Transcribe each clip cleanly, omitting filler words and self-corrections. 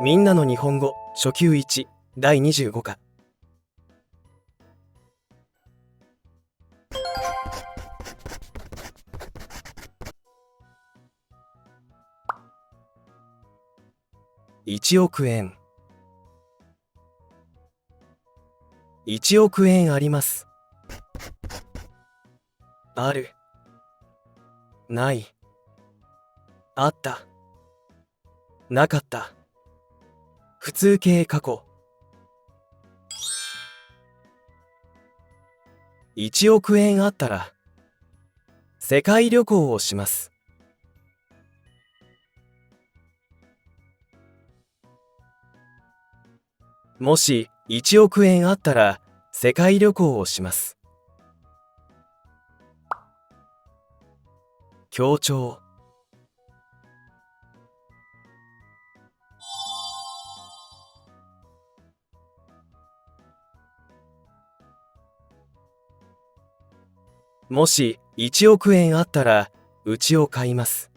みんなの日本語初級1第25課。1億円。1億円あります。ある。ない。あった。なかった。普通形過去。1億円あったら世界旅行をします。もし1億円あったら世界旅行をします。強調。もし1億円あったら家を買います。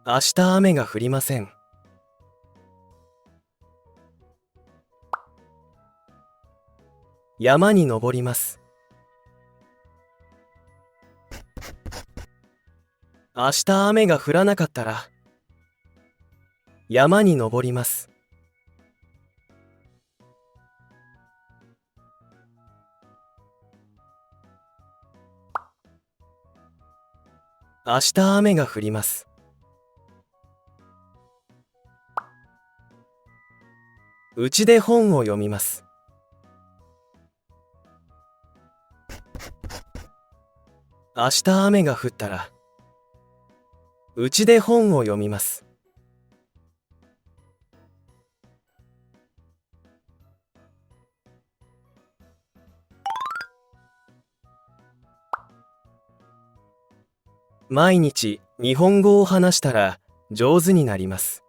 明日雨が降りません。山に登ります。明日雨が降らなかったら山に登ります。明日雨が降ります。うちで本を読みます。明日雨が降ったらうちで本を読みます。毎日日本語を話したら上手になります。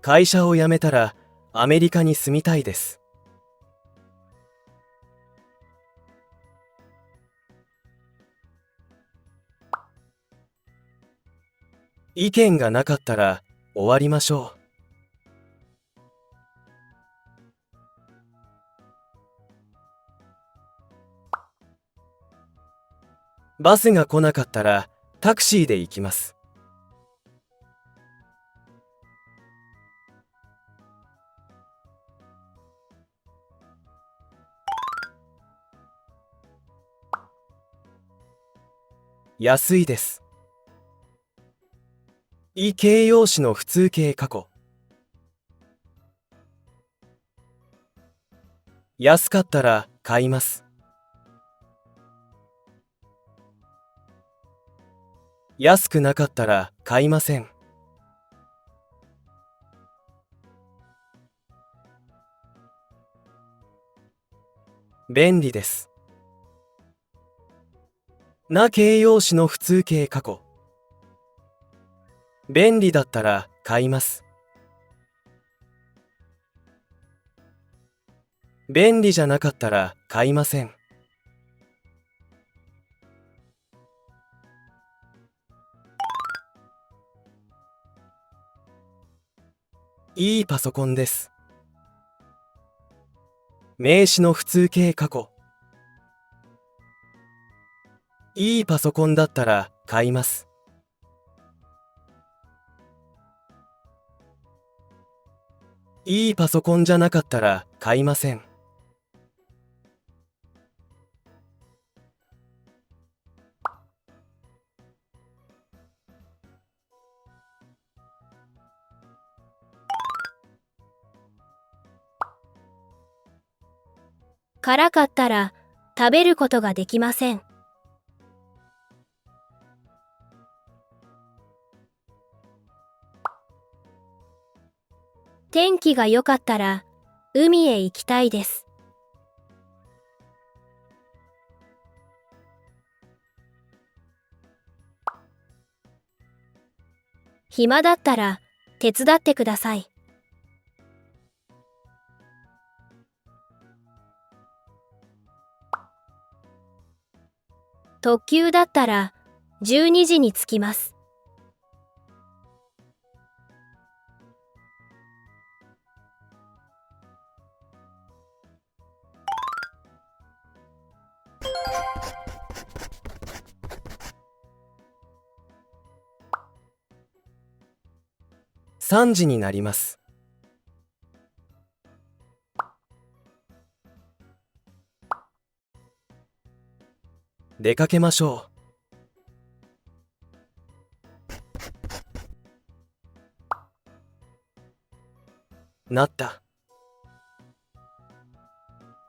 会社を辞めたらアメリカに住みたいです。意見がなかったら終わりましょう。バスが来なかったらタクシーで行きます。安いです。異形容詞の普通形過去。安かったら買います。安くなかったら買いません。便利です。な形容詞の普通形過去。便利だったら買います。便利じゃなかったら買いません。いいパソコンです。名詞の普通形過去。いいパソコンだったら買います。いいパソコンじゃなかったら買いません。辛かったら食べることができません。天気が良かったら海へ行きたいです。暇だったら手伝ってください。特急だったら12時に着きます。3時になります。出かけましょう。なった。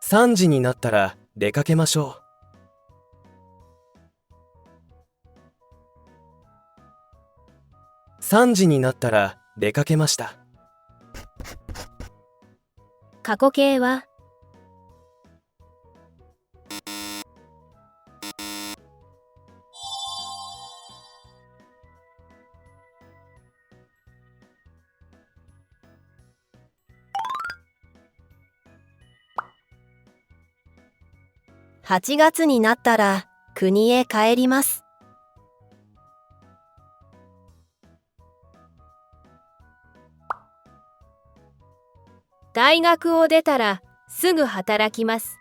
3時になったら出かけましょう。3時になったら出かけました。過去形は8月になったら国へ帰ります。大学を出たらすぐ働きます。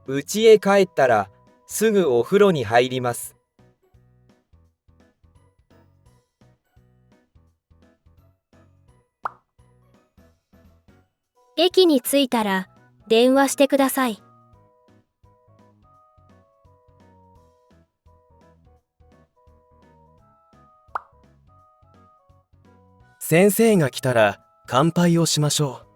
家へ帰ったらすぐお風呂に入ります。駅に着いたら電話してください。先生が来たら乾杯をしましょう。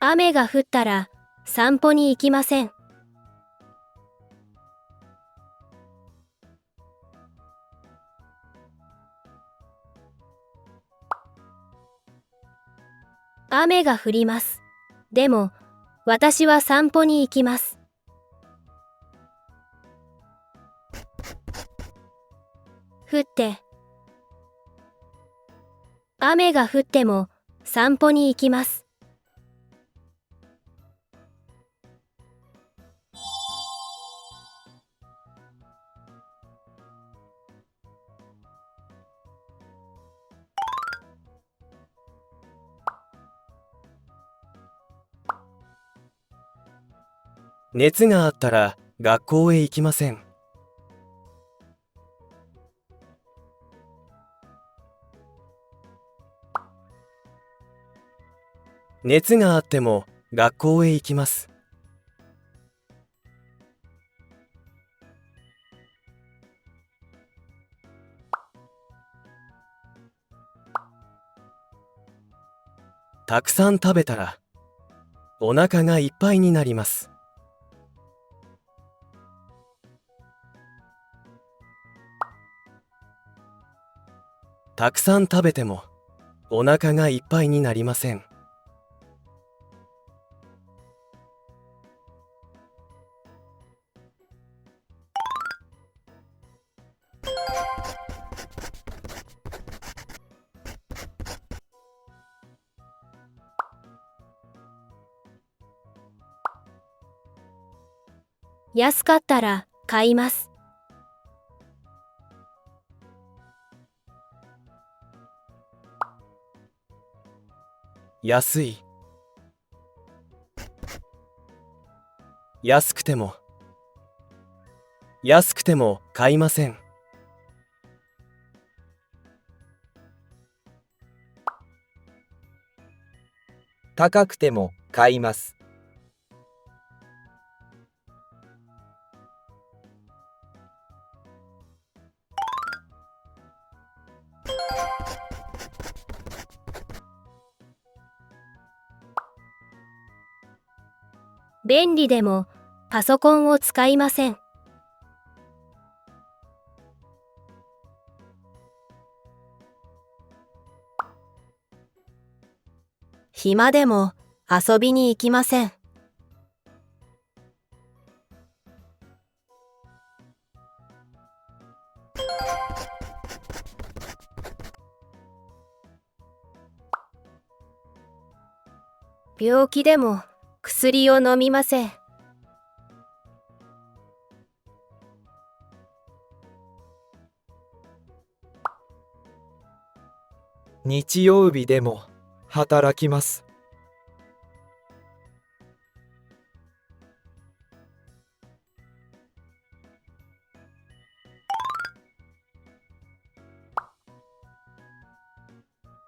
雨が降ったら散歩に行きません。雨が降ります。でも私は散歩に行きます。降って。雨が降っても散歩に行きます。熱があったら学校へ行きません。熱があっても学校へ行きます。たくさん食べたらお腹がいっぱいになります。たくさん食べてもお腹がいっぱいになりません。安かったら買います。安い。安くても買いません。高くても買います。便利でもパソコンを使いません。暇でも遊びに行きません。病気でも薬を飲みません。日曜日でも働きます。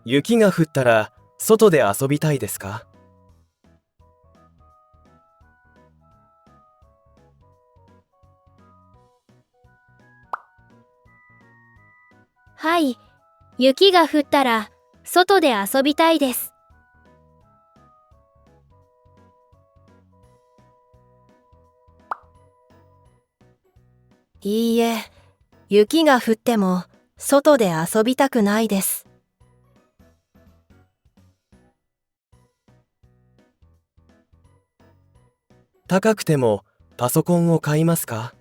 雪が降ったら外で遊びたいですか？はい、雪が降ったら外で遊びたいです。いいえ、雪が降っても外で遊びたくないです。高くてもパソコンを買いますか？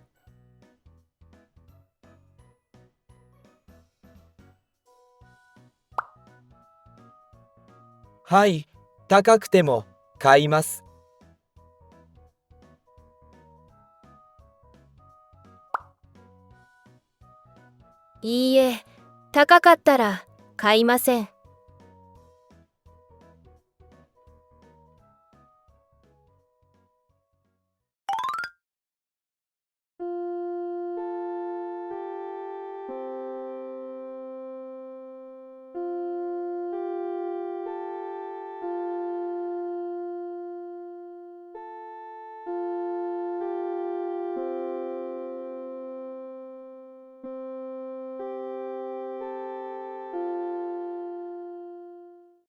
はい、高くても買います。いいえ、高かったら買いません。